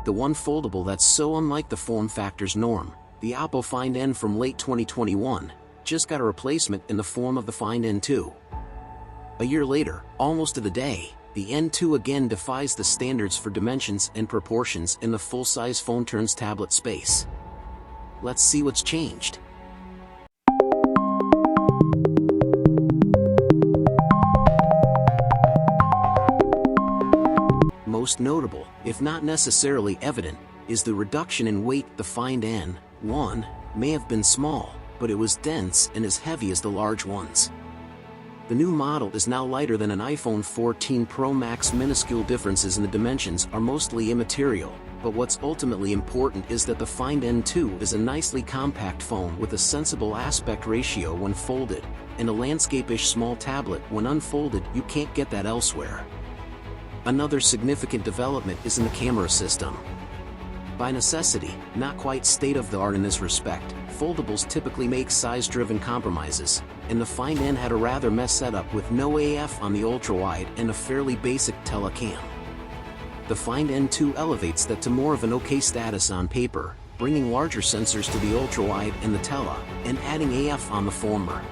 the one foldable that's so unlike the form factor's norm, the Oppo Find N from late 2021, just got a replacement in the form of the Find N2. A year later, almost to the day, the N2 again defies the standards for dimensions and proportions in the full-size phone turns tablet space. Let's see what's changed. Most notable, if not necessarily evident, is the reduction in weight. The Find N1 may have been small, but it was dense and as heavy as the large ones. The new model is now lighter than an iPhone 14 Pro Max. Minuscule differences in the dimensions are mostly immaterial, but what's ultimately important is that the Find N2 is a nicely compact phone with a sensible aspect ratio when folded, and a landscape-ish small tablet when unfolded. You can't get that elsewhere. Another significant development is in the camera system. By necessity, not quite state-of-the-art in this respect, foldables typically make size-driven compromises, and the Find N had a rather messy setup with no AF on the ultra-wide and a fairly basic telecam. The Find N2 elevates that to more of an okay status on paper, bringing larger sensors to the ultra-wide and the tele, and adding AF on the former.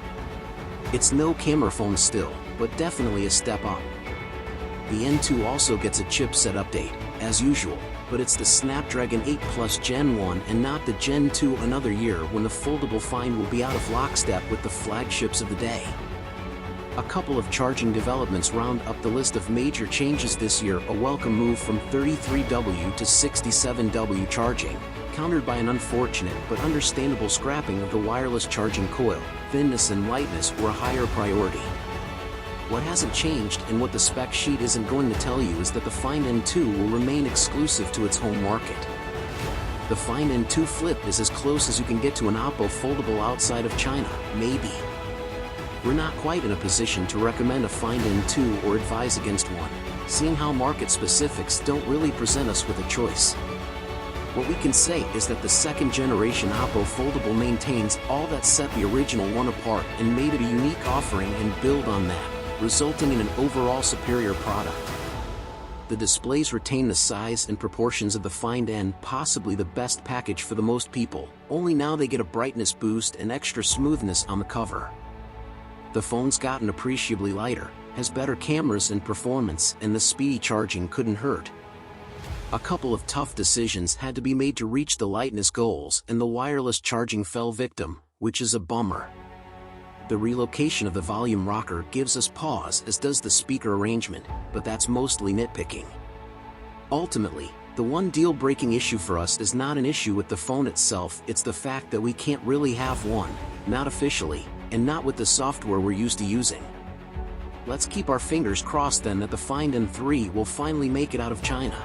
It's no camera phone still, but definitely a step up. The N2 also gets a chipset update, as usual, but it's the Snapdragon 8 Plus Gen 1 and not the Gen 2. Another year when the foldable Find will be out of lockstep with the flagships of the day. A couple of charging developments round up the list of major changes this year. A welcome move from 33W to 67W charging, countered by an unfortunate but understandable scrapping of the wireless charging coil. Thinness and lightness were a higher priority. What hasn't changed and what the spec sheet isn't going to tell you is that the Find N2 will remain exclusive to its home market. The Find N2 Flip is as close as you can get to an Oppo foldable outside of China, maybe. We're not quite in a position to recommend a Find N2 or advise against one, seeing how market specifics don't really present us with a choice. What we can say is that the second generation Oppo foldable maintains all that set the original one apart and made it a unique offering and build on that, resulting in an overall superior product. The displays retain the size and proportions of the Find N, possibly the best package for the most people, only now they get a brightness boost and extra smoothness on the cover. The phone's gotten appreciably lighter, has better cameras and performance, and the speedy charging couldn't hurt. A couple of tough decisions had to be made to reach the lightness goals, and the wireless charging fell victim, which is a bummer. The relocation of the volume rocker gives us pause, as does the speaker arrangement, but that's mostly nitpicking. Ultimately, the one deal-breaking issue for us is not an issue with the phone itself, it's the fact that we can't really have one, not officially, and not with the software we're used to using. Let's keep our fingers crossed then that the Find N3 will finally make it out of China.